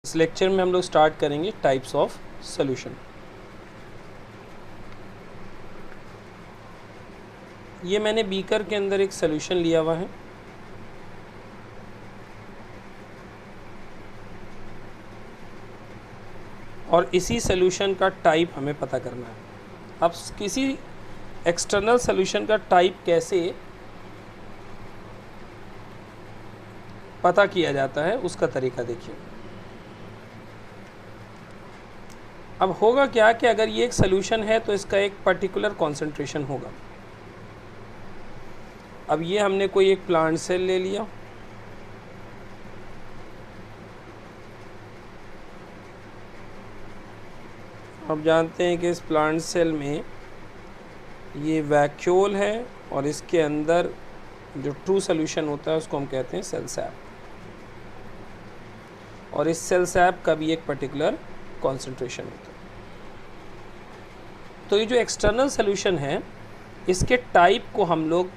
इस लेक्चर में हम लोग स्टार्ट करेंगे टाइप्स ऑफ सॉल्यूशन। ये मैंने बीकर के अंदर एक सॉल्यूशन लिया हुआ है और इसी सॉल्यूशन का टाइप हमें पता करना है। अब किसी एक्सटर्नल सॉल्यूशन का टाइप कैसे पता किया जाता है उसका तरीका देखिए। अब होगा क्या कि अगर ये एक सॉल्यूशन है तो इसका एक पर्टिकुलर कॉन्सेंट्रेशन होगा। अब ये हमने कोई एक प्लांट सेल ले लिया, अब जानते हैं कि इस प्लांट सेल में ये वैक्यूल है और इसके अंदर जो ट्रू सॉल्यूशन होता है उसको हम कहते हैं सेल सैप, और इस सेल सैप का भी एक पर्टिकुलर कॉन्सेंट्रेशन होता है। तो ये जो एक्सटर्नल सॉल्यूशन है इसके टाइप को हम लोग,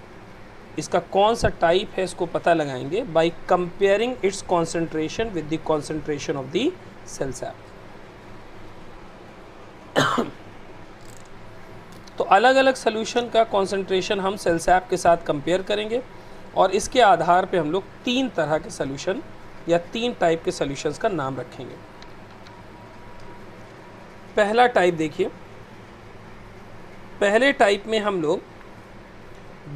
इसका कौन सा टाइप है इसको पता लगाएंगे by comparing its concentration with the concentration of the cell sap. तो अलग अलग सॉल्यूशन का कॉन्सेंट्रेशन हम सेल सैप के साथ कंपेयर करेंगे और इसके आधार पे हम लोग तीन तरह के सॉल्यूशन या तीन टाइप के सॉल्यूशंस का नाम रखेंगे। पहला टाइप देखिए, पहले टाइप में हम लोग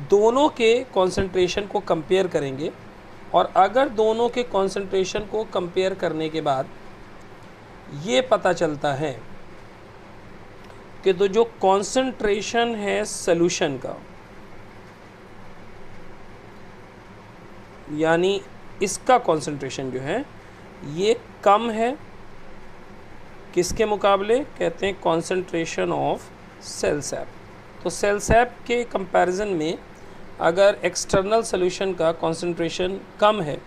दोनों के कॉन्सेंट्रेशन को कंपेयर करेंगे और अगर दोनों के कॉन्सेंट्रेशन को कंपेयर करने के बाद ये पता चलता है कि तो जो कॉन्सेंट्रेशन है सॉल्यूशन का, यानी इसका कॉन्सेंट्रेशन जो है ये कम है किसके मुकाबले, कहते हैं कॉन्सेंट्रेशन ऑफ सेल सैप। तो सेल सैप के कंपैरिजन में अगर एक्सटर्नल सॉल्यूशन का कॉन्सेंट्रेशन कम है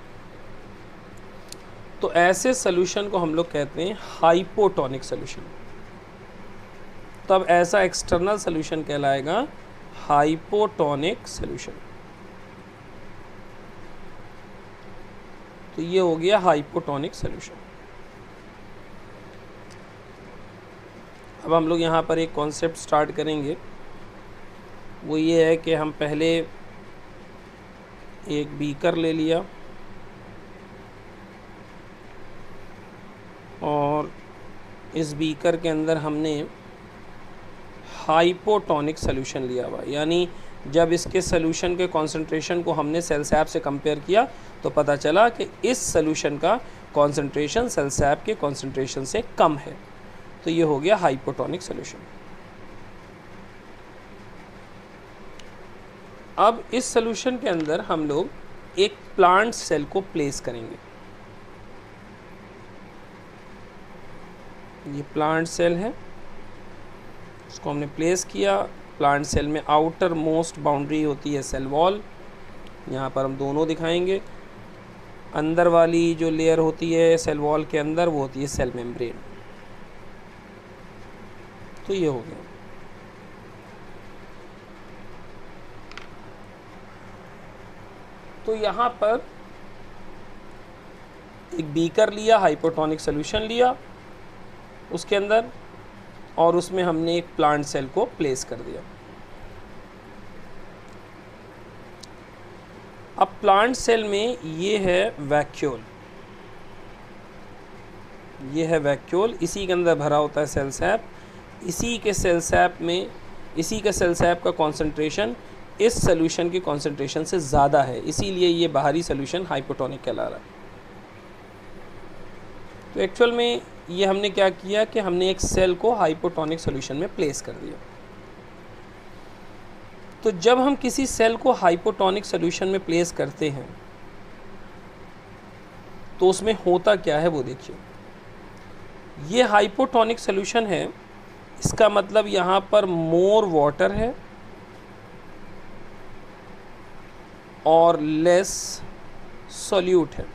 तो ऐसे सॉल्यूशन को हम लोग कहते हैं हाइपोटोनिक सॉल्यूशन। तब ऐसा एक्सटर्नल सॉल्यूशन कहलाएगा हाइपोटोनिक सॉल्यूशन। तो ये हो गया हाइपोटोनिक सॉल्यूशन। अब हम लोग यहाँ पर एक कॉन्सेप्ट स्टार्ट करेंगे, वो ये है कि हम पहले एक बीकर ले लिया और इस बीकर के अंदर हमने हाइपोटोनिक सॉल्यूशन लिया हुआ, यानी जब इसके सॉल्यूशन के कॉन्सेंट्रेशन को हमने सेल सैप से कंपेयर किया तो पता चला कि इस सॉल्यूशन का कॉन्सेंट्रेशन सेल सैप के कॉन्सेंट्रेशन से कम है। तो ये हो गया हाइपोटोनिक सॉल्यूशन। अब इस सॉल्यूशन के अंदर हम लोग एक प्लांट सेल को प्लेस करेंगे। ये प्लांट सेल है, इसको हमने प्लेस किया। प्लांट सेल में आउटर मोस्ट बाउंड्री होती है सेल वॉल, यहाँ पर हम दोनों दिखाएंगे। अंदर वाली जो लेयर होती है सेल वॉल के अंदर वो होती है सेल मेम्ब्रेन। तो ये हो गया। तो यहाँ पर एक बीकर लिया, हाइपोटोनिक सॉल्यूशन लिया उसके अंदर, और उसमें हमने एक प्लांट सेल को प्लेस कर दिया। अब प्लांट सेल में ये है वैक्यूल, ये है वैक्यूल, इसी के अंदर भरा होता है सेल सैप। इसी के सेल सैप में, इसी के सेल सैप का कॉन्सेंट्रेशन इस सॉल्यूशन के कॉन्सेंट्रेशन से ज़्यादा है, इसीलिए ये बाहरी सॉल्यूशन हाइपोटोनिक कहला रहा है। तो एक्चुअल में ये हमने क्या किया कि हमने एक सेल को हाइपोटोनिक सॉल्यूशन में प्लेस कर दिया। तो जब हम किसी सेल को हाइपोटोनिक सॉल्यूशन में प्लेस करते हैं तो उसमें होता क्या है वो देखिए। ये हाइपोटोनिक सॉल्यूशन है, इसका मतलब यहाँ पर मोर वाटर है और लेस सॉल्यूट है,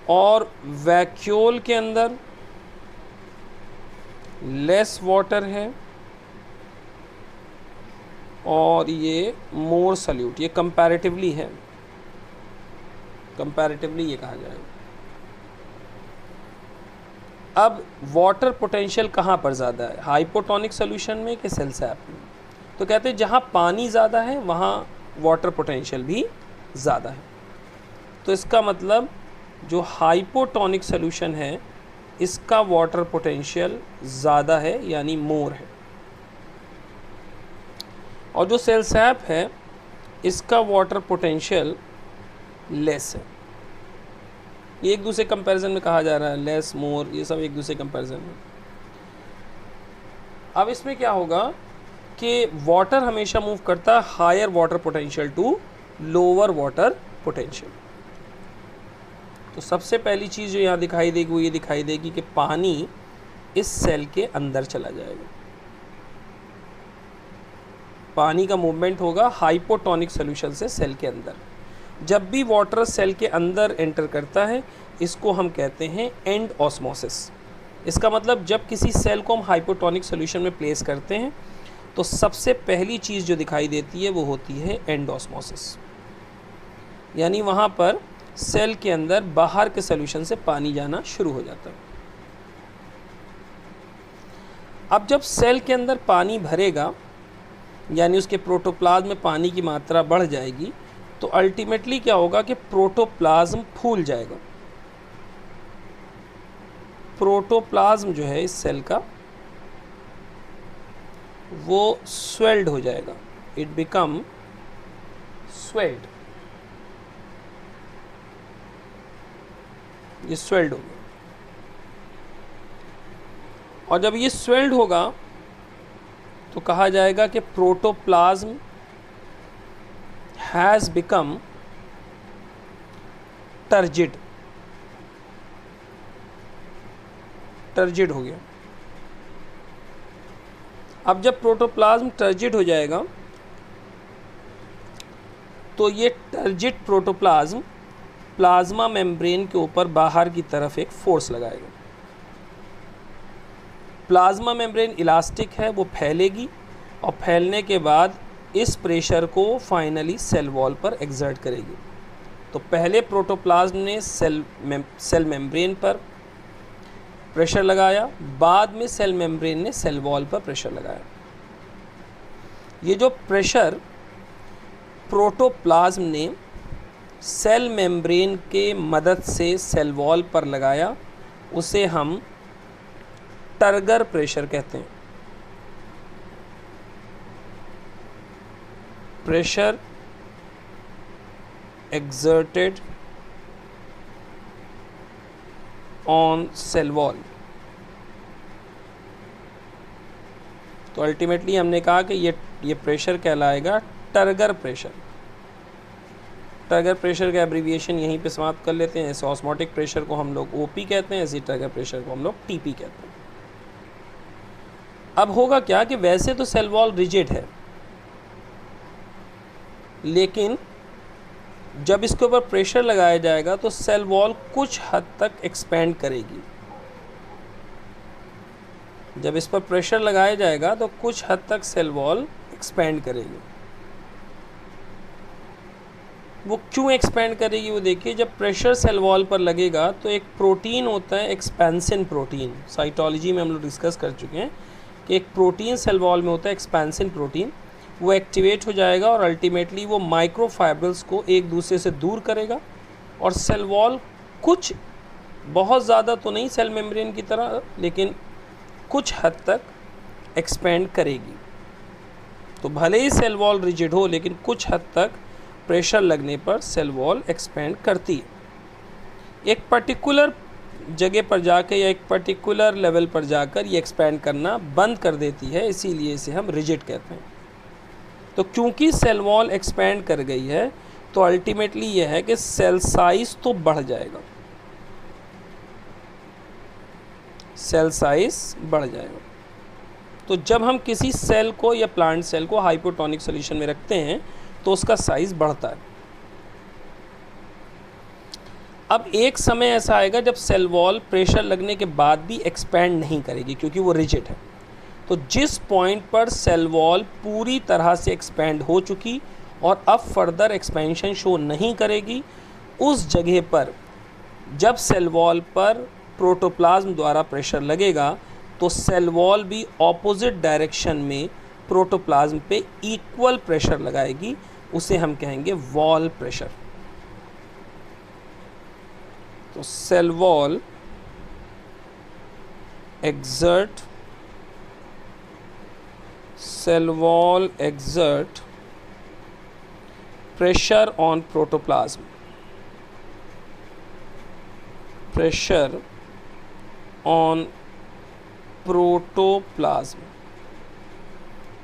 और वैक्यूल के अंदर लेस वाटर है और ये मोर सॉल्यूट, ये कंपैरेटिवली है। कंपैरेटिवली ये कहा जाएगा। अब वाटर पोटेंशियल कहाँ पर ज़्यादा है, हाइपोटोनिक सोल्यूशन में कि सेल सैप में? तो कहते हैं जहाँ पानी ज़्यादा है वहाँ वाटर पोटेंशियल भी ज़्यादा है। तो इसका मतलब जो हाइपोटोनिक सोल्यूशन है इसका वाटर पोटेंशियल ज़्यादा है, यानी मोर है, और जो सेल सैप है इसका वाटर पोटेंशियल लेस है। ये एक दूसरे कंपैरिजन में कहा जा रहा है, लेस मोर, ये सब एक दूसरे कंपैरिजन में। अब इसमें क्या होगा कि वाटर हमेशा मूव करता है higher water potential to lower water potential. तो सबसे पहली चीज़ जो यहाँ दिखाई देगी वो ये दिखाई देगी कि पानी इस सेल के अंदर चला जाएगा। पानी का मूवमेंट होगा हाइपोटोनिक सॉल्यूशन से सेल के अंदर। जब भी वाटर सेल के अंदर एंटर करता है इसको हम कहते हैं एंड ऑस्मोसिस। इसका मतलब जब किसी सेल को हम हाइपोटोनिक सॉल्यूशन में प्लेस करते हैं तो सबसे पहली चीज़ जो दिखाई देती है वो होती है एंड ऑस्मोसिस, यानी वहाँ पर सेल के अंदर बाहर के सॉल्यूशन से पानी जाना शुरू हो जाता है। अब जब सेल के अंदर पानी भरेगा यानी उसके प्रोटोप्लाज्म में पानी की मात्रा बढ़ जाएगी तो अल्टीमेटली क्या होगा कि प्रोटोप्लाज्म फूल जाएगा। प्रोटोप्लाज्म जो है इस सेल का वो स्वेल्ड हो जाएगा, इट बिकम स्वेल्ड, ये स्वेल्ड होगा। और जब ये स्वेल्ड होगा तो कहा जाएगा कि protoplasm has become turgid, turgid हो गया। अब जब प्रोटोप्लाज्म टर्जिड हो जाएगा तो ये टर्जिड प्रोटोप्लाज्म प्लाज्मा मेम्ब्रेन के ऊपर बाहर की तरफ एक फोर्स लगाएगा। प्लाज्मा मेम्ब्रेन इलास्टिक है, वो फैलेगी और फैलने के बाद इस प्रेशर को फाइनली सेल वॉल पर एक्सर्ट करेगी। तो पहले प्रोटोप्लाज्म ने सेल मेम्ब्रेन पर प्रेशर लगाया, बाद में सेल मेम्ब्रेन ने सेल वॉल पर प्रेशर लगाया। ये जो प्रेशर प्रोटोप्लाज्म ने सेल मेम्ब्रेन के मदद से सेल वॉल पर लगाया उसे हम टर्गर प्रेशर कहते हैं। Pressure exerted on cell wall। तो अल्टीमेटली हमने कहा कि ये प्रेशर कहलाएगा टर्गर प्रेशर। टर्गर प्रेशर का एब्रीविएशन यहीं पे समाप्त कर लेते हैं। ऐसे ऑस्मोटिक प्रेशर को हम लोग ओपी कहते हैं, ऐसे टर्गर प्रेशर को हम लोग टीपी कहते हैं। अब होगा क्या कि वैसे तो सेल वॉल रिजिड है, लेकिन जब इसके ऊपर प्रेशर लगाया जाएगा तो सेल वॉल कुछ हद तक एक्सपेंड करेगी। जब इस पर प्रेशर लगाया जाएगा तो कुछ हद तक सेल वॉल एक्सपेंड करेगी। वो क्यों एक्सपेंड करेगी वो देखिए, जब प्रेशर सेल वॉल पर लगेगा तो एक प्रोटीन होता है एक्सपेंसिन प्रोटीन, साइटोलॉजी में हम लोग डिस्कस कर चुके हैं कि एक प्रोटीन सेल वॉल में होता है एक्सपेंसिन प्रोटीन, वो एक्टिवेट हो जाएगा और अल्टीमेटली वो माइक्रोफाइब्रल्स को एक दूसरे से दूर करेगा और सेल वॉल कुछ, बहुत ज़्यादा तो नहीं सेल मेम्ब्रेन की तरह, लेकिन कुछ हद तक एक्सपेंड करेगी। तो भले ही सेल वॉल रिजिड हो लेकिन कुछ हद तक प्रेशर लगने पर सेल वॉल एक्सपेंड करती है। एक पर्टिकुलर जगह पर जाकर या एक पर्टिकुलर लेवल पर जाकर ये एक्सपेंड करना बंद कर देती है, इसीलिए इसे हम रिजिड कहते हैं। तो क्योंकि सेल वॉल एक्सपेंड कर गई है तो अल्टीमेटली यह है कि सेल साइज तो बढ़ जाएगा, सेल साइज बढ़ जाएगा। तो जब हम किसी सेल को या प्लांट सेल को हाइपोटोनिक सॉल्यूशन में रखते हैं तो उसका साइज बढ़ता है। अब एक समय ऐसा आएगा जब सेल वॉल प्रेशर लगने के बाद भी एक्सपेंड नहीं करेगी क्योंकि वो रिजिड है। तो जिस पॉइंट पर सेल वॉल पूरी तरह से एक्सपेंड हो चुकी और अब फर्दर एक्सपेंशन शो नहीं करेगी, उस जगह पर जब सेल वॉल पर प्रोटोप्लाज्म द्वारा प्रेशर लगेगा तो सेल वॉल भी ऑपोजिट डायरेक्शन में प्रोटोप्लाज्म पे इक्वल प्रेशर लगाएगी, उसे हम कहेंगे वॉल प्रेशर। तो cell wall exert pressure on protoplasm,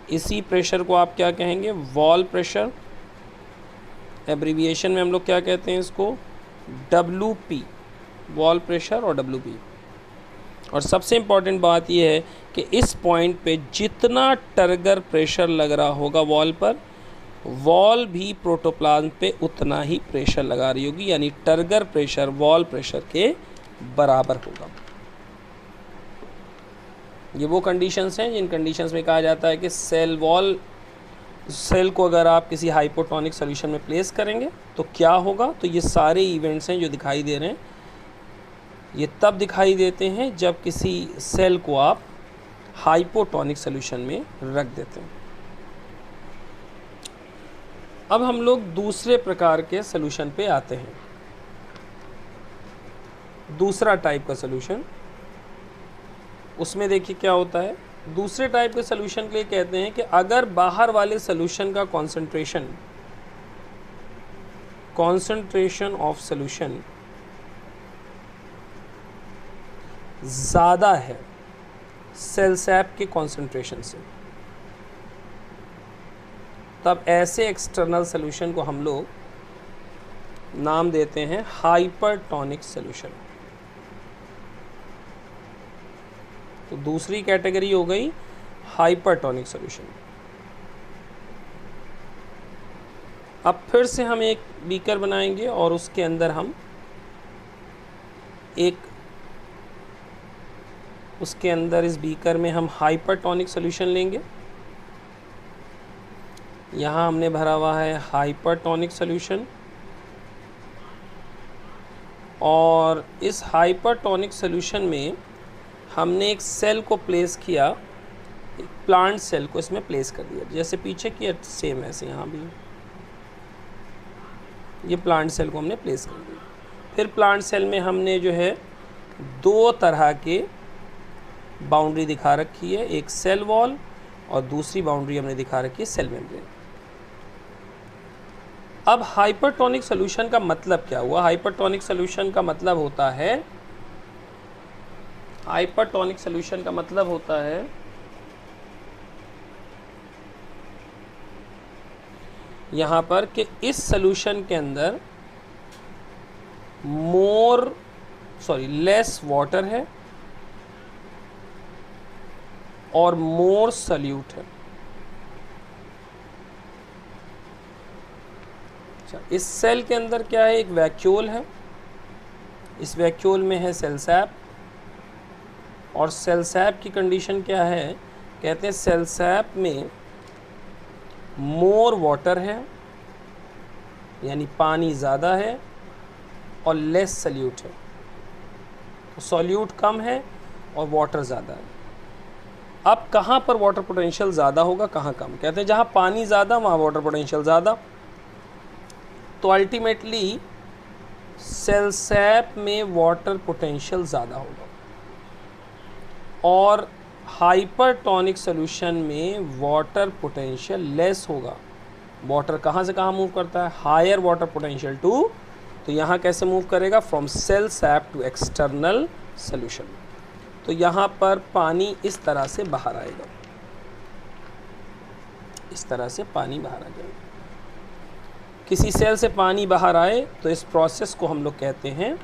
इसी प्रेशर को आप क्या कहेंगे, वॉल प्रेशर। एब्रीविएशन में हम लोग क्या कहते हैं इसको, WP, वॉल प्रेशर और WP। और सबसे इम्पॉर्टेंट बात यह है कि इस पॉइंट पे जितना टर्गर प्रेशर लग रहा होगा वॉल पर, वॉल भी प्रोटोप्लाज्म पे उतना ही प्रेशर लगा रही होगी, यानी टर्गर प्रेशर वॉल प्रेशर के बराबर होगा। ये वो कंडीशंस हैं जिन कंडीशंस में कहा जाता है कि सेल को अगर आप किसी हाइपोटोनिक सॉल्यूशन में प्लेस करेंगे तो क्या होगा। तो ये सारे इवेंट्स हैं जो दिखाई दे रहे हैं, ये तब दिखाई देते हैं जब किसी सेल को आप हाइपोटोनिक सॉल्यूशन में रख देते हैं। अब हम लोग दूसरे प्रकार के सॉल्यूशन पे आते हैं। दूसरा टाइप का सॉल्यूशन, उसमें देखिए क्या होता है। दूसरे टाइप के सॉल्यूशन के लिए कहते हैं कि अगर बाहर वाले सॉल्यूशन का कॉन्सेंट्रेशन ऑफ सॉल्यूशन ज़्यादा है सेल सैप के कॉन्सेंट्रेशन से, तब ऐसे एक्सटर्नल सॉल्यूशन को हम लोग नाम देते हैं हाइपरटोनिक सॉल्यूशन। तो दूसरी कैटेगरी हो गई हाइपरटोनिक सॉल्यूशन। अब फिर से हम एक बीकर बनाएंगे और उसके अंदर हम इस बीकर में हम हाइपरटोनिक सॉल्यूशन लेंगे। यहाँ हमने भरा हुआ है हाइपरटोनिक सॉल्यूशन, और इस हाइपरटोनिक सॉल्यूशन में हमने एक सेल को प्लेस किया, एक प्लांट सेल को इसमें प्लेस कर दिया, जैसे पीछे किया सेम ऐसे यहाँ भी ये प्लांट सेल को हमने प्लेस कर दिया। फिर प्लांट सेल में हमने जो है दो तरह के बाउंड्री दिखा रखी है, एक सेल वॉल और दूसरी बाउंड्री हमने दिखा रखी है सेल मेम्ब्रेन। अब हाइपरटोनिक सॉल्यूशन का मतलब क्या हुआ। हाइपरटोनिक सॉल्यूशन का मतलब होता है यहाँ पर कि इस सॉल्यूशन के अंदर लेस वाटर है और मोर सॉल्यूट है। इस सेल के अंदर क्या है, एक वैक्यूल है, इस वैक्यूल में है सेल सैप, और सेल सैप की कंडीशन क्या है, कहते हैं सेल सैप में मोर वाटर है, यानी पानी ज़्यादा है, और लेस सॉल्यूट है, तो सॉल्यूट कम है और वाटर ज़्यादा है। अब कहाँ पर वाटर पोटेंशियल ज़्यादा होगा, कहाँ कम, कहते हैं जहाँ पानी ज़्यादा वहाँ वाटर पोटेंशियल ज़्यादा। तो अल्टीमेटली सेल सैप में वाटर पोटेंशियल ज़्यादा होगा, और हाइपरटोनिक सॉल्यूशन में वाटर पोटेंशियल लेस होगा। वाटर कहाँ से कहाँ मूव करता है, हायर वाटर पोटेंशियल टू, तो यहाँ कैसे मूव करेगा, from cell sap to external solution. तो यहाँ पर पानी इस तरह से बाहर आएगा, इस तरह से पानी बाहर आ जाएगा। किसी सेल से पानी बाहर आए तो इस प्रोसेस को हम लोग कहते हैं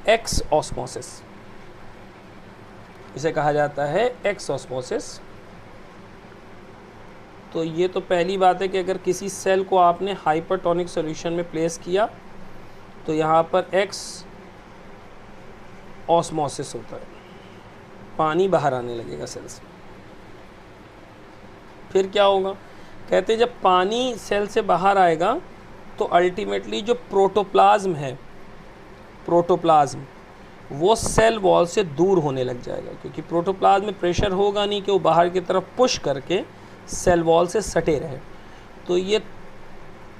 एक्स ऑस्मोसिस, इसे कहा जाता है एक्स ऑस्मोसिस। तो ये तो पहली बात है कि अगर किसी सेल को आपने हाइपरटोनिक सॉल्यूशन में प्लेस किया तो यहाँ पर एक्स ऑस्मोसिस होता है, पानी बाहर आने लगेगा सेल से। फिर क्या होगा, कहते हैं जब पानी सेल से बाहर आएगा तो अल्टीमेटली जो प्रोटोप्लाज्म है, प्रोटोप्लाज्म वो सेल वॉल से दूर होने लग जाएगा, क्योंकि प्रोटोप्लाज्म में प्रेशर होगा नहीं कि वो बाहर की तरफ पुश करके सेल वॉल से सटे रहे। तो ये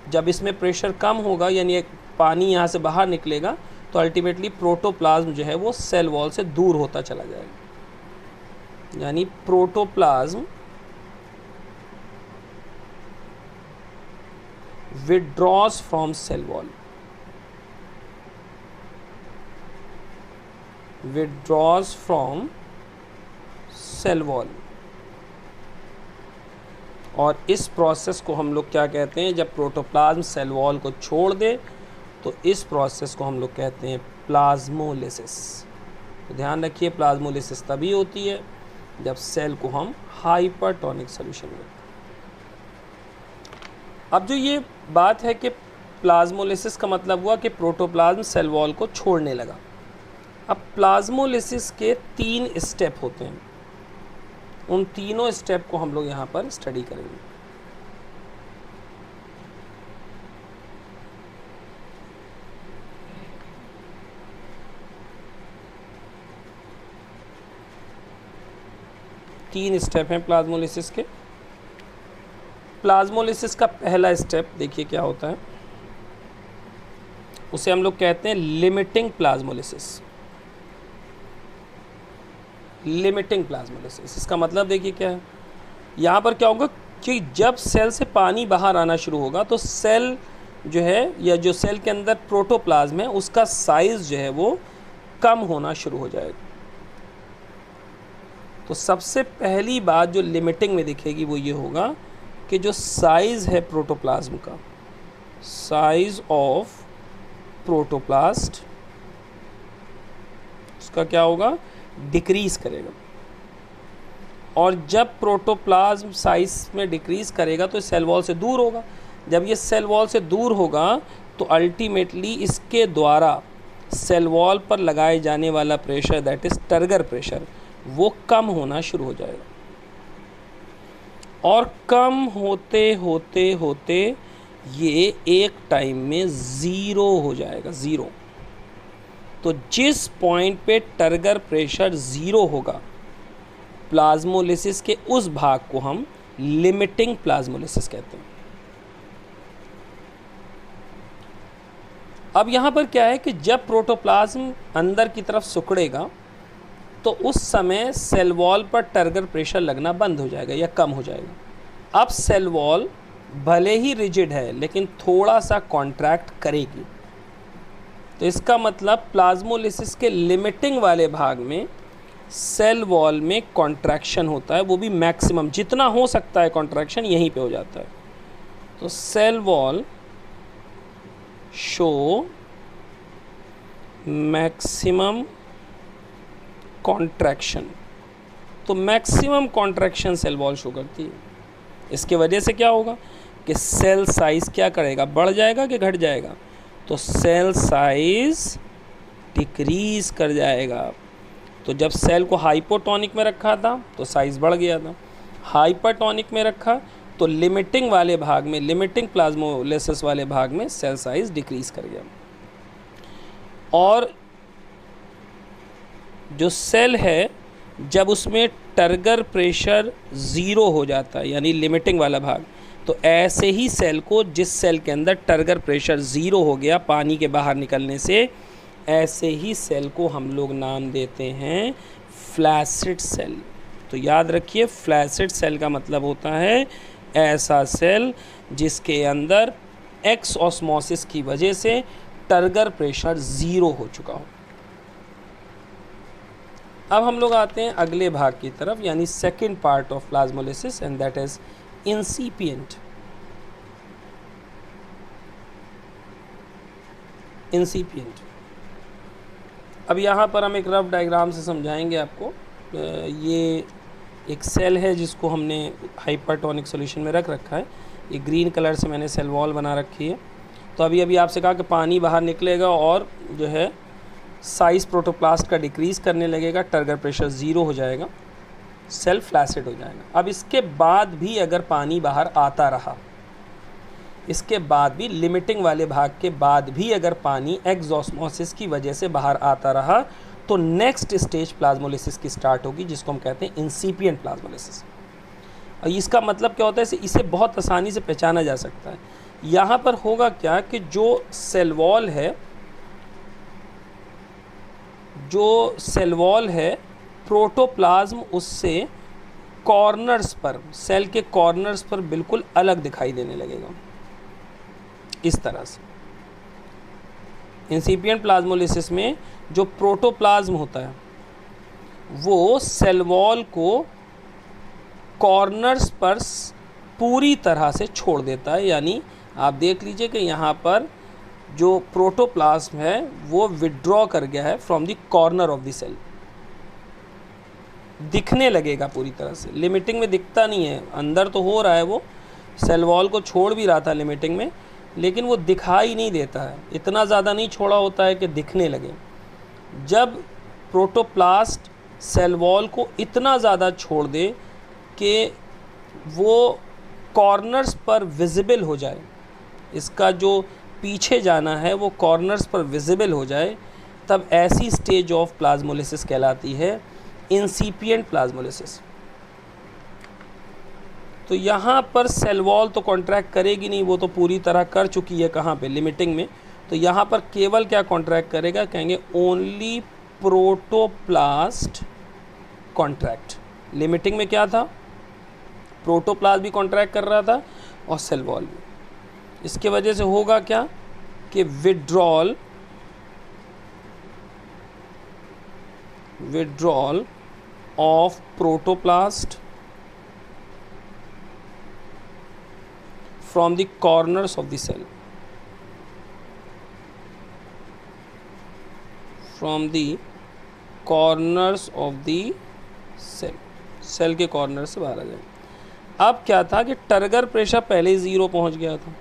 जब इसमें प्रेशर कम होगा, यानी एक पानी यहाँ से बाहर निकलेगा, तो अल्टीमेटली प्रोटोप्लाज्म जो है वो सेल वॉल से दूर होता चला जाएगा, यानी protoplasm withdraws from cell wall, withdraws from cell wall। और इस प्रोसेस को हम लोग क्या कहते हैं, जब प्रोटोप्लाज्म सेल वॉल को छोड़ दे तो इस प्रोसेस को हम लोग कहते हैं प्लाज्मोलिसिस। तो ध्यान रखिए, प्लाज्मोलिसिस तभी होती है जब सेल को हम हाइपरटोनिक सॉल्यूशन में। अब जो ये बात है कि प्लाज्मोलिसिस का मतलब हुआ कि प्रोटोप्लाज्म सेल वॉल को छोड़ने लगा। अब प्लाज्मोलिसिस के 3 स्टेप होते हैं, उन तीनों स्टेप को हम लोग यहाँ पर स्टडी करेंगे। तीन स्टेप हैं प्लाज्मोलिसिस के। प्लाज्मोलिसिस का पहला स्टेप देखिए क्या होता है, उसे हम लोग कहते हैं लिमिटिंग प्लाज्मोलिसिस। लिमिटिंग प्लाज्मोलिसिस, इसका मतलब देखिए क्या है, यहाँ पर क्या होगा कि जब सेल से पानी बाहर आना शुरू होगा तो सेल जो है, या जो सेल के अंदर प्रोटोप्लाज्म है, उसका साइज़ जो है वो कम होना शुरू हो जाएगा। तो सबसे पहली बात जो लिमिटिंग में दिखेगी वो ये होगा कि जो साइज़ है प्रोटोप्लाज्म का, साइज़ ऑफ प्रोटोप्लास्ट, उसका क्या होगा, डिक्रीज़ करेगा। और जब प्रोटोप्लाज्म साइज में डिक्रीज़ करेगा तो सेल वॉल से दूर होगा। जब ये सेल वॉल से दूर होगा तो अल्टीमेटली इसके द्वारा सेल वॉल पर लगाए जाने वाला pressure, that is turgor pressure, वो कम होना शुरू हो जाएगा। और कम होते होते होते ये एक टाइम में ज़ीरो हो जाएगा, ज़ीरो। तो जिस पॉइंट पे टर्गर प्रेशर ज़ीरो होगा, प्लाज्मोलिसिस के उस भाग को हम लिमिटिंग प्लाज्मोलिसिस कहते हैं। अब यहाँ पर क्या है कि जब प्रोटोप्लाज्म अंदर की तरफ सिकुड़ेगा तो उस समय सेल वॉल पर टर्गर प्रेशर लगना बंद हो जाएगा या कम हो जाएगा। अब सेल वॉल भले ही रिजिड है लेकिन थोड़ा सा कॉन्ट्रैक्ट करेगी। तो इसका मतलब प्लाज्मोलिसिस के लिमिटिंग वाले भाग में सेल वॉल में कॉन्ट्रैक्शन होता है, वो भी मैक्सिमम, जितना हो सकता है कॉन्ट्रैक्शन यहीं पे हो जाता है। तो cell wall show maximum contraction. तो maximum contraction cell wall show करती है। इसके वजह से क्या होगा कि सेल साइज़ क्या करेगा, बढ़ जाएगा कि घट जाएगा, तो सेल साइज़ डिक्रीज़ कर जाएगा। तो जब सेल को हाइपोटोनिक में रखा था तो साइज़ बढ़ गया था, हाइपरटोनिक में रखा तो लिमिटिंग वाले भाग में, लिमिटिंग प्लाज्मोलिसिस वाले भाग में सेल साइज़ डिक्रीज़ कर गया। और जो सेल है जब उसमें टर्गर प्रेशर ज़ीरो हो जाता है, यानी लिमिटिंग वाला भाग, तो ऐसे ही सेल को, जिस सेल के अंदर टर्गर प्रेशर ज़ीरो हो गया पानी के बाहर निकलने से, ऐसे ही सेल को हम लोग नाम देते हैं फ्लैसिड सेल। तो याद रखिए, फ्लैसिड सेल का मतलब होता है ऐसा सेल जिसके अंदर एक्स ऑस्मोसिस की वजह से टर्गर प्रेशर ज़ीरो हो चुका हो। अब हम लोग आते हैं अगले भाग की तरफ, यानी second part of plasmolysis, and that is incipient. Incipient, अब यहाँ पर हम एक रफ डायग्राम से समझाएंगे आपको। ये एक सेल है जिसको हमने हाइपरटोनिक सॉल्यूशन में रख रखा है। ये ग्रीन कलर से मैंने सेल वॉल बना रखी है। तो अभी आपसे कहा कि पानी बाहर निकलेगा और जो है साइज़ प्रोटोप्लास्ट का डिक्रीज़ करने लगेगा, टर्गर प्रेशर ज़ीरो हो जाएगा, सेल फ्लैसिड हो जाएगा। अब इसके बाद भी अगर पानी बाहर आता रहा, इसके बाद भी, लिमिटिंग वाले भाग के बाद भी अगर पानी एक्सऑस्मोसिस की वजह से बाहर आता रहा तो नेक्स्ट स्टेज प्लाज्मोलिसिस की स्टार्ट होगी, जिसको हम कहते हैं इंसिपिएंट प्लाज्मोलिसिस। और इसका मतलब क्या होता है, इसे बहुत आसानी से पहचाना जा सकता है। यहाँ पर होगा क्या कि जो सेल वॉल है प्रोटोप्लाज्म उससे कॉर्नर्स पर, सेल के कॉर्नर्स पर बिल्कुल अलग दिखाई देने लगेगा इस तरह से। इंसिपिएंट प्लाज्मोलिसिस में जो प्रोटोप्लाज्म होता है वो सेल वॉल को कॉर्नर्स पर पूरी तरह से छोड़ देता है। यानी आप देख लीजिए कि यहाँ पर जो प्रोटोप्लाज्म है वो विड्रॉ कर गया है from the corner of the cell, दिखने लगेगा पूरी तरह से। लिमिटिंग में दिखता नहीं है, अंदर तो हो रहा है, वो सेल वॉल को छोड़ भी रहा था लिमिटिंग में, लेकिन वो दिखाई नहीं देता है, इतना ज़्यादा नहीं छोड़ा होता है कि दिखने लगे। जब प्रोटोप्लास्ट सेल वॉल को इतना ज़्यादा छोड़ दे कि वो कॉर्नर्स पर विजिबल हो जाए, इसका जो पीछे जाना है वो कॉर्नर्स पर विजिबल हो जाए, तब ऐसी स्टेज ऑफ प्लाज्मोलिसिस कहलाती है इंसिपिएंट प्लाज्मोलिसिस। तो यहाँ पर सेल वॉल तो कॉन्ट्रैक्ट करेगी नहीं, वो तो पूरी तरह कर चुकी है कहाँ पे, लिमिटिंग में। तो यहाँ पर केवल क्या कॉन्ट्रैक्ट करेगा, कहेंगे ओनली प्रोटोप्लास्ट कॉन्ट्रैक्ट। लिमिटिंग में क्या था, प्रोटोप्लास्ट भी कॉन्ट्रैक्ट कर रहा था और सेल वॉल भी। इसके वजह से होगा क्या कि withdrawal of protoplast from the corners of the cell, cell के कॉर्नर से बाहर आ जाए। अब क्या था कि टर्गर प्रेशर पहले ही 0 पहुंच गया था।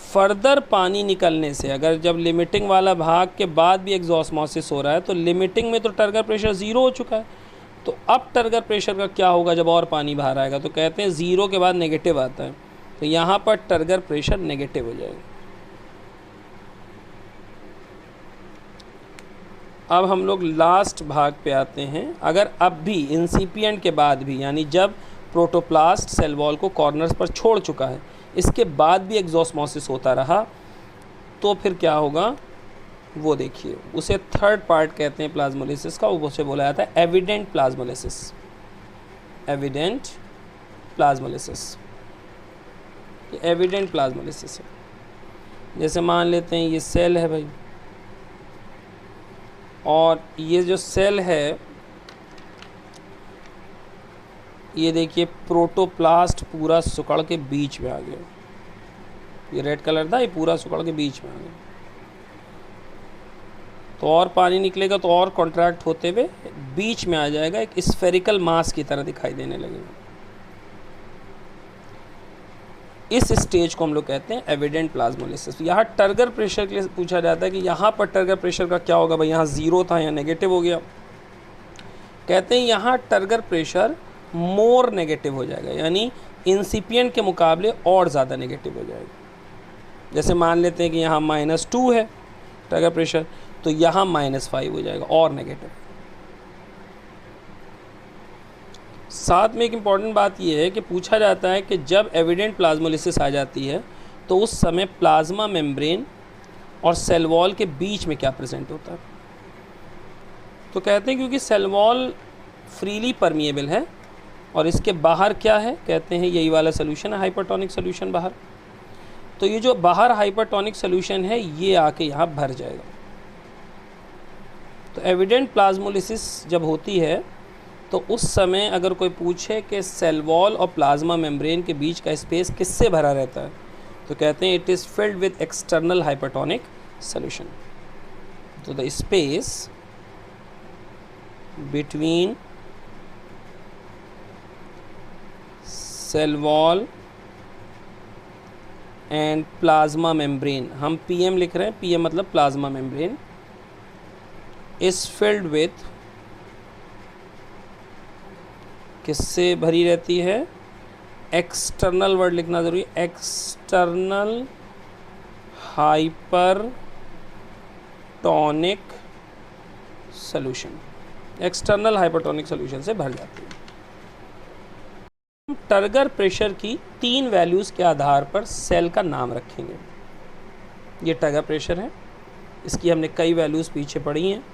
फर्दर पानी निकलने से, अगर जब लिमिटिंग वाला भाग के बाद भी एक्सऑस्मोसिस हो रहा है तो लिमिटिंग में तो टर्गर प्रेशर 0 हो चुका है, तो अब टर्गर प्रेशर का क्या होगा जब और पानी बाहर आएगा, तो कहते हैं 0 के बाद नेगेटिव आता है, तो यहाँ पर टर्गर प्रेशर नेगेटिव हो जाएगा। अब हम लोग लास्ट भाग पे आते हैं। अगर अब भी इंसिपिएंट के बाद भी, यानी जब प्रोटोप्लास्ट सेल वॉल को कॉर्नर्स पर छोड़ चुका है, इसके बाद भी एक्सऑस्मोसिस होता रहा, तो फिर क्या होगा वो देखिए। उसे थर्ड पार्ट कहते हैं प्लाज्मोलिसिस का, उसे बोला जाता है evident plasmolysis. Evident plasmolysis, evident plasmolysis है। जैसे मान लेते हैं ये सेल है भाई, और ये जो सेल है ये देखिए प्रोटोप्लास्ट पूरा सुकड़ के बीच में आ गया, ये रेड कलर था, ये पूरा सुकड़ के बीच में आ गया, तो और पानी निकलेगा तो और कॉन्ट्रैक्ट होते हुए बीच में आ जाएगा, एक स्फेरिकल मास की तरह दिखाई देने लगेगा। इस स्टेज को हम लोग कहते हैं एविडेंट प्लाज्मोलिसिस। यहाँ टर्गर प्रेशर के लिए पूछा जाता है कि यहाँ पर टर्गर प्रेशर का क्या होगा भाई, यहाँ 0 था, यहाँ नेगेटिव हो गया। कहते हैं यहाँ टर्गर प्रेशर मोर नेगेटिव हो जाएगा, यानी इंसिपिएंट के मुकाबले और ज़्यादा नेगेटिव हो जाएगा। जैसे मान लेते हैं कि यहाँ -2 है टर्गर प्रेशर, तो यहाँ -5 हो जाएगा और नेगेटिव। साथ में एक इम्पॉर्टेंट बात यह है कि पूछा जाता है कि जब एविडेंट प्लाज्मोलिसिस आ जाती है तो उस समय प्लाज्मा मेम्ब्रेन और सेल वॉल के बीच में क्या प्रेजेंट होता है। तो कहते हैं क्योंकि सेल वॉल फ्रीली परमिएबल है और इसके बाहर क्या है, कहते हैं यही वाला सोल्यूशन है, हाइपरटोनिक सोल्यूशन बाहर। तो ये जो बाहर हाइपरटोनिक सोल्यूशन है ये आके यहाँ भर जाएगा। तो एविडेंट प्लाज्मोलिसिस जब होती है तो उस समय अगर कोई पूछे कि सेल वॉल और प्लाज्मा मेम्ब्रेन के बीच का स्पेस किससे भरा रहता है, तो कहते हैं it is filled with external hypertonic solution. तो the space between cell wall and plasma membrane, हम PM लिख रहे हैं, PM मतलब plasma membrane, is filled with, किससे भरी रहती है, एक्सटर्नल वर्ड लिखना ज़रूरी है, external hypertonic solution, external hypertonic solution से भर जाती है। टर्गर प्रेशर की 3 वैल्यूज़ के आधार पर सेल का नाम रखेंगे। ये टर्गर प्रेशर है, इसकी हमने कई वैल्यूज़ पीछे पढ़ी हैं,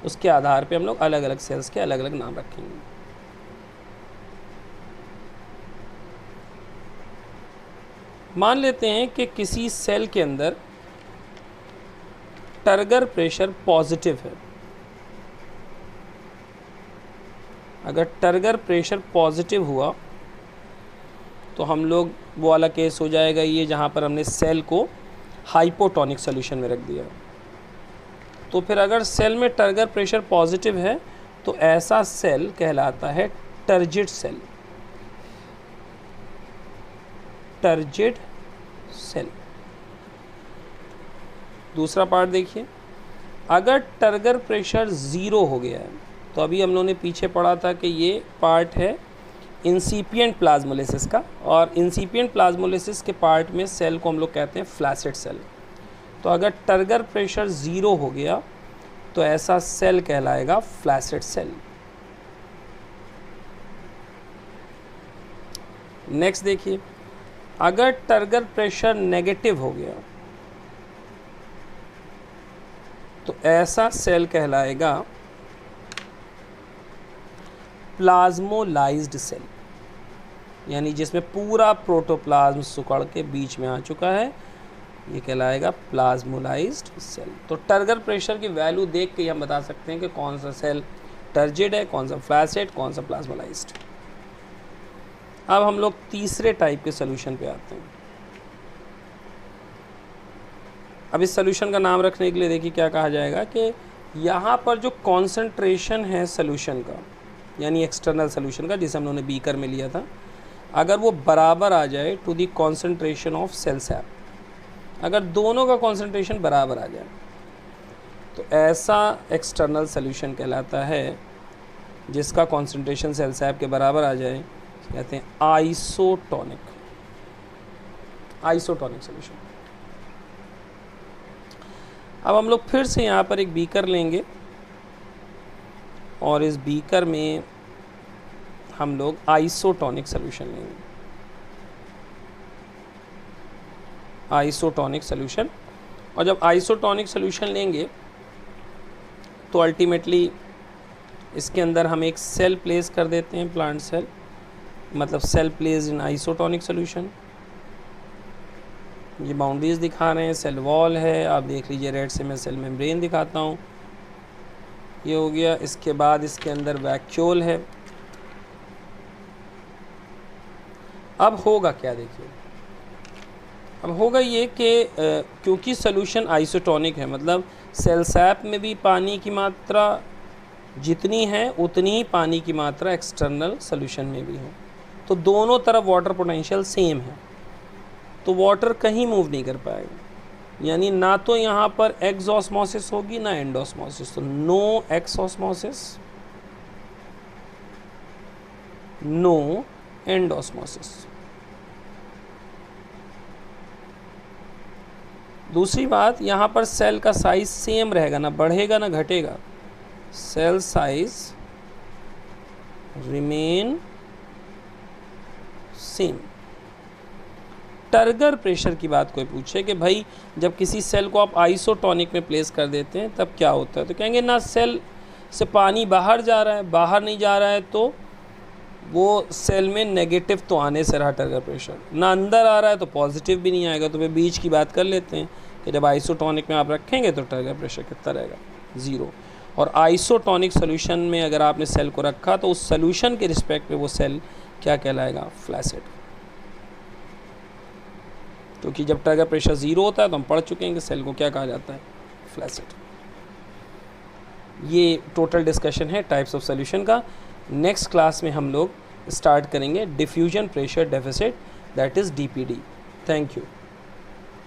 उसके आधार पे हम लोग अलग अलग सेल्स के अलग अलग नाम रखेंगे। मान लेते हैं कि किसी सेल के अंदर टर्गर प्रेशर पॉजिटिव है। अगर टर्गर प्रेशर पॉजिटिव हुआ तो हम लोग वो वाला केस हो जाएगा ये जहाँ पर हमने सेल को हाइपोटोनिक सॉल्यूशन में रख दिया। तो फिर अगर सेल में टर्गर प्रेशर पॉजिटिव है तो ऐसा सेल कहलाता है टर्जिड सेल, टर्जिड सेल। दूसरा पार्ट देखिए, अगर टर्गर प्रेशर 0 हो गया है तो अभी हम लोगों ने पीछे पढ़ा था कि ये पार्ट है इंसिपिएंट प्लाज्मोलिसिस का, और इंसिपिएंट प्लाज्मोलिसिस के पार्ट में सेल को हम लोग कहते हैं फ्लैसिड सेल। तो अगर टर्गर प्रेशर 0 हो गया तो ऐसा सेल कहलाएगा फ्लैसिड सेल। नेक्स्ट देखिए, अगर टर्गर प्रेशर नेगेटिव हो गया तो ऐसा सेल कहलाएगा प्लाज्मोलाइज्ड सेल, यानी जिसमें पूरा प्रोटोप्लाज्म सुकड़ के बीच में आ चुका है, ये कहलाएगा प्लाज्मोलाइज्ड सेल। तो टर्गर प्रेशर की वैल्यू देख के हम बता सकते हैं कि कौन सा सेल टर्जिड है, कौन सा फ्लैसिड, कौन सा प्लाज्मोलाइज्ड। अब हम लोग तीसरे टाइप के सोल्यूशन पे आते हैं। अब इस सोल्यूशन का नाम रखने के लिए देखिए क्या कहा जाएगा कि यहाँ पर जो कॉन्सेंट्रेशन है सोल्यूशन का, यानी एक्सटर्नल सोल्यूशन का, जिसे हम लोगों ने बीकर में लिया था, अगर वो बराबर आ जाए to the concentration of cell sap, अगर दोनों का कॉन्सेंट्रेशन बराबर आ जाए तो ऐसा एक्सटर्नल सोल्यूशन कहलाता है जिसका कॉन्सेंट्रेशन सेल सैप के बराबर आ जाए, कहते हैं आइसोटोनिक, आइसोटोनिक सोल्यूशन। अब हम लोग फिर से यहाँ पर एक बीकर लेंगे और इस बीकर में हम लोग आइसोटोनिक सोल्यूशन लेंगे, आइसोटोनिक सोल्यूशन। और जब आइसोटोनिक सोल्यूशन लेंगे तो अल्टीमेटली इसके अंदर हम एक सेल प्लेस कर देते हैं, प्लांट सेल, मतलब cell place in isotonic solution. ये बाउंड्रीज दिखा रहे हैं, सेल वॉल है, आप देख लीजिए रेड से मैं सेल मेम्ब्रेन दिखाता हूँ, ये हो गया। इसके बाद इसके अंदर वैक्यूल है। अब होगा क्या देखिए, अब होगा ये कि क्योंकि सोल्यूशन आइसोटोनिक है, मतलब सेल सैप में भी पानी की मात्रा जितनी है उतनी ही पानी की मात्रा एक्सटर्नल सोल्यूशन में भी है, तो दोनों तरफ वाटर पोटेंशियल सेम है, तो वाटर कहीं मूव नहीं कर पाएगा, यानी ना तो यहाँ पर एक्सऑस्मोसिस होगी ना एंडोस्मोसिस, तो नो एक्सऑस्मोसिस, नो एंडोस्मोसिस। दूसरी बात, यहाँ पर सेल का साइज सेम रहेगा, ना बढ़ेगा ना घटेगा, cell size remain same. Turgor pressure की बात कोई पूछे कि भाई जब किसी सेल को आप आइसोटोनिक में प्लेस कर देते हैं तब क्या होता है, तो कहेंगे ना सेल से पानी बाहर जा रहा है, बाहर नहीं जा रहा है तो वो सेल में नेगेटिव तो आने से रहा टर्गर प्रेशर, ना अंदर आ रहा है तो पॉजिटिव भी नहीं आएगा, तो फिर बीच की बात कर लेते हैं कि जब आइसोटोनिक में आप रखेंगे तो टर्गर प्रेशर कितना रहेगा, 0। और आइसोटोनिक सोल्यूशन में अगर आपने सेल को रखा तो उस सोल्यूशन के रिस्पेक्ट में वो सेल क्या कहलाएगा, फ्लैसिड। क्योंकि जब टर्गर प्रेशर 0 होता है तो हम पढ़ चुके हैं कि सेल को क्या कहा जाता है, फ्लैसिड। ये टोटल डिस्कशन है टाइप्स ऑफ सोल्यूशन का। नेक्स्ट क्लास में हम लोग स्टार्ट करेंगे diffusion pressure deficit, that is DPD। Thank you.